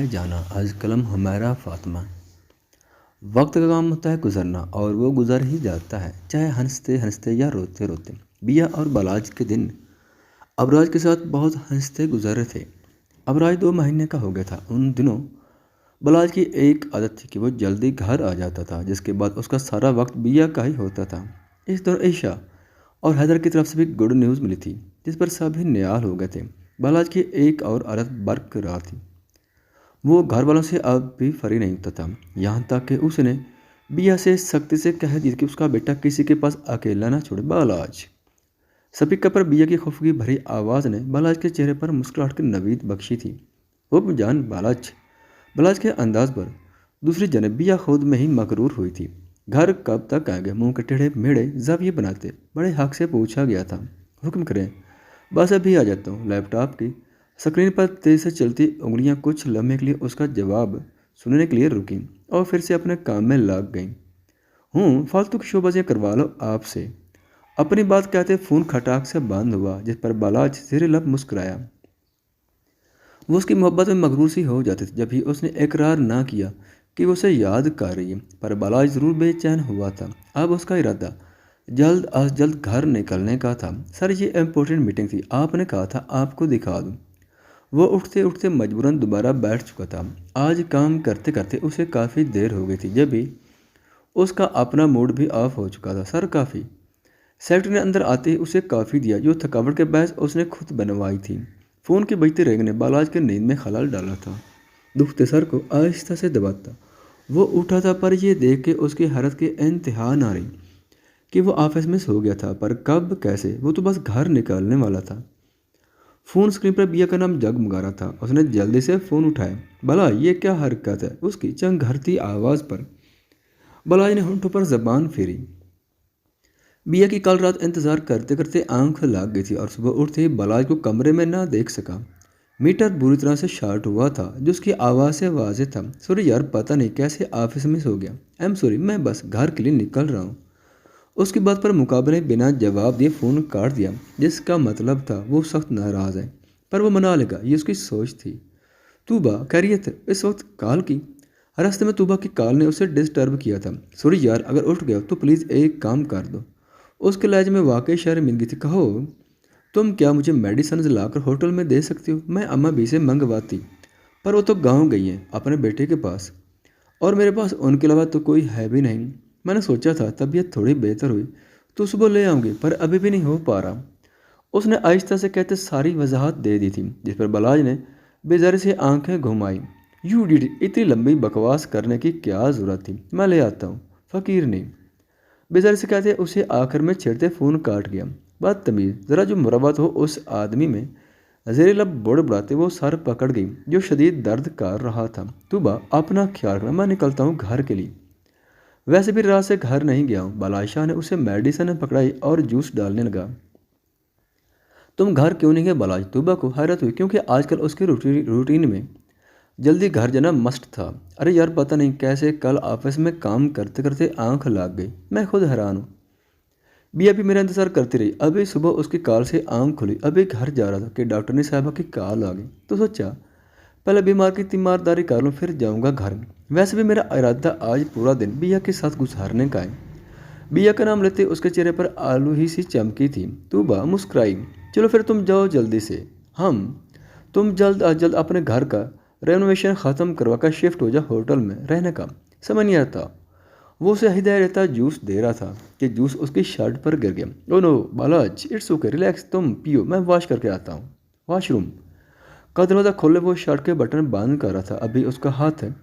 है जाना, आज कलम हमारा फातिमा। वक्त का काम होता है गुजरना और वो गुजर ही जाता है, चाहे हंसते हंसते या रोते रोते। बिया और बलाज के दिन अबराज के साथ बहुत हंसते गुजरे थे। अबराज 2 महीने का हो गया था। उन दिनों बलाज की एक आदत थी कि वो जल्दी घर आ जाता था, जिसके बाद उसका सारा वक्त बिया का ही होता था। इस दौरान ईशा और हैदर की तरफ से भी गुड न्यूज़ मिली थी, जिस पर सभी निहाल हो गए थे। बलाज की एक और आदत बरकरार थी, वो घर वालों से अब भी फरी नहीं होता था। यहाँ तक कि उसने बिया से सख्ती से कह दिया कि उसका बेटा किसी के पास अकेला ना छोड़े। बालाज स्पीकर पर बिया की खफगी भरी आवाज़ ने बालाज के चेहरे पर मुस्कुराहट की नवीद बख्शी थी। हुक्म जान बालाज। बालाज के अंदाज पर दूसरी जने बिया खुद में ही मकरूर हुई थी। घर कब तक आएंगे? मुंह के टेढ़े मेढ़े जाविये बनाते बड़े हक से पूछा गया था। हुक्म करें। बस अभी आ जाता हूँ। लैपटॉप की स्क्रीन पर तेज से चलती उंगलियां कुछ लम्हे के लिए उसका जवाब सुनने के लिए रुकी और फिर से अपने काम में लग गईं। फालतू की शोबाजियाँ करवा लो आपसे। अपनी बात कहते फ़ोन खटाक से बंद हुआ, जिस पर बालाज ज़ेरे लब मुस्कुराया। वो उसकी मोहब्बत में मगरूर सी हो जाती थी। जब भी उसने इकरार ना किया कि वो उसे याद कर रही है, पर बालाज ज़रूर बेचैन हुआ था। अब उसका इरादा जल्द अज जल्द घर निकलने का था। सर, ये इम्पोर्टेंट मीटिंग थी, आपने कहा था आपको दिखा दूँ। वो उठते उठते मजबूरन दोबारा बैठ चुका था। आज काम करते करते उसे काफ़ी देर हो गई थी, जब भी उसका अपना मूड भी ऑफ हो चुका था। सर काफ़ी। सेक्रेटरी ने अंदर आते ही उसे काफ़ी दिया, जो थकावट के बहस उसने खुद बनवाई थी। फ़ोन की बजती रेंग ने बालाज के नींद में खलल डाला था। दुखते सर को आहिस्ता से दबाता वो उठा था, पर यह देख के उसकी हैरत की इंतहा ना रही कि वो ऑफिस में सो गया था। पर कब, कैसे? वो तो बस घर निकलने वाला था। फ़ोन स्क्रीन पर बिया का नाम जगमगा रहा था। उसने जल्दी से फ़ोन उठाया। भला ये क्या हरकत है? उसकी चंघरती आवाज़ पर बलाज ने होंठों पर जबान फेरी। बिया की कल रात इंतज़ार करते करते आंख लग गई थी और सुबह उठते ही बलाज को कमरे में ना देख सका। मीटर बुरी तरह से शार्ट हुआ था, जो उसकी आवाज़ से वाज़ेह था। सॉरी यार, पता नहीं कैसे ऑफिस में सो गया। आई एम सॉरी, मैं बस घर के लिए निकल रहा हूँ। उसकी बात पर मुकाबले बिना जवाब दिए फ़ोन काट दिया, जिसका मतलब था वो सख्त नाराज़ है, पर वो मना लेगा, ये उसकी सोच थी। तूबा खैरियत? इस वक्त कॉल की। रास्ते में तूबा की कॉल ने उसे डिस्टर्ब किया था। सॉरी यार, अगर उठ गया तो प्लीज़ एक काम कर दो। उसके लहजे में वाकई शर्मिंदगी थी। कहो, तुम क्या मुझे मेडिसिन लाकर होटल में दे सकती हो? मैं अम्मा भी से मंगवाती, पर वो तो गाँव गई हैं अपने बेटे के पास, और मेरे पास उनके अलावा तो कोई है भी नहीं। मैंने सोचा था तबीयत थोड़ी बेहतर हुई तो सुबह ले आऊँगी, पर अभी भी नहीं हो पा रहा। उसने आहिस्ता से कहते सारी वजाहत दे दी थी, जिस पर बलाज ने बेजारी से आंखें घुमाई। यू डिड, इतनी लंबी बकवास करने की क्या ज़रूरत थी? मैं ले आता हूँ। फ़कीर ने बेजारी से कहते उसे आखिर में छेड़ते फ़ोन काट गया। बदतमीज़, ज़रा जो मुरवत हो उस आदमी में। ज़ेरे लब बुड़बुड़ाते वो सर पकड़ गई, जो शदीद दर्द कर रहा था। तूबा, अपना ख्याल रखना, मैं निकलता हूँ घर के लिए। वैसे भी रात से घर नहीं गया हूँ। बालाशाह ने उसे मेडिसिन पकड़ाई और जूस डालने लगा। तुम घर क्यों नहीं गए बालाज? तूबा को हैरत हुई, क्योंकि आजकल उसके रूटीन में जल्दी घर जाना मस्ट था। अरे यार, पता नहीं कैसे कल ऑफिस में काम करते करते आंख लग गई। मैं खुद हैरान हूँ। बिया भी मेरा इंतज़ार करती रही। अभी सुबह उसकी कॉल से आंख खुली, अभी घर जा रहा था कि डॉक्टर साहबा की कॉल आ गई। तो सोचा पहले बीमार की तीमारदारी कर लूँ, फिर जाऊँगा घर। वैसे भी मेरा इरादा आज पूरा दिन बिया के साथ गुजारने का है। बिया का नाम लेते उसके चेहरे पर आलू ही सी चमकी थी। तूबा मुस्कुराई। चलो फिर तुम जाओ जल्दी से। हम तुम जल्द अज जल्द अपने घर का रेनोवेशन ख़त्म करवा कर शिफ्ट हो जा होटल में रहने का। समझ नहीं आता। वो उसे हृदय रहता जूस दे रहा था कि जूस उसकी शर्ट पर गिर गया। Oh no Balaj, it's okay, relax, तुम पियो, मैं वॉश करके आता हूँ। वॉशरूम का दरवाज़ा खोले वो शर्ट के बटन बंद कर रहा था। अभी उसका हाथ है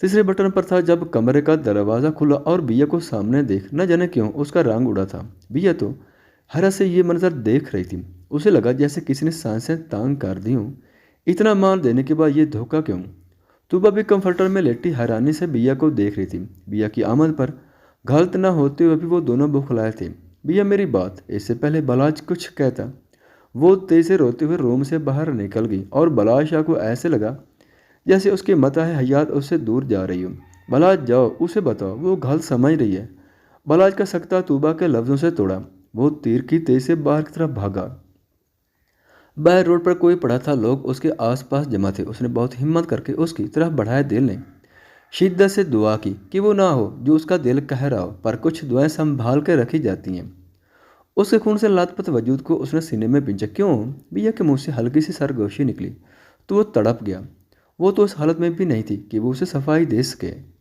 तीसरे बटन पर था जब कमरे का दरवाज़ा खुला और बिया को सामने देख न जाने क्यों उसका रंग उड़ा था। बिया तो हैरत से ये मंजर देख रही थी। उसे लगा जैसे किसी ने सांसें तांग कर दी हूँ। इतना मान देने के बाद ये धोखा क्यों? तूबा भी कंफर्टर में लेटी हैरानी से बिया को देख रही थी। बिया की आमद पर गलत न होते हुए भी वो दोनों बौखलाए थे। बिया, मेरी बात। इससे पहले बलाज कुछ कहता, वो तेज से रोते हुए रूम से बाहर निकल गई और बलाज शाह को ऐसे लगा जैसे उसकी मताह हयात उससे दूर जा रही हो। बलाज जाओ, उसे बताओ, वो गलत समझ रही है। बलाज का सकता तूबा के लफ्ज़ों से तोड़ा। वो तीर की तेज से बाहर की तरफ भागा। बाहर रोड पर कोई पड़ा था, लोग उसके आसपास जमा थे। उसने बहुत हिम्मत करके उसकी तरफ बढ़ाया। दिल ने शिद्दत से दुआ की कि वो ना हो जो उसका दिल कह रहा हो, पर कुछ दुआएं संभाल कर रखी जाती हैं। उसके खून से लथपथ वजूद को उसने सीने में पिंचा। क्यों? भैया के मुंह से हल्की सी सरगोशी निकली तो वो तड़प गया। वो तो उस हालत में भी नहीं थी कि वो उसे सफाई दे सके।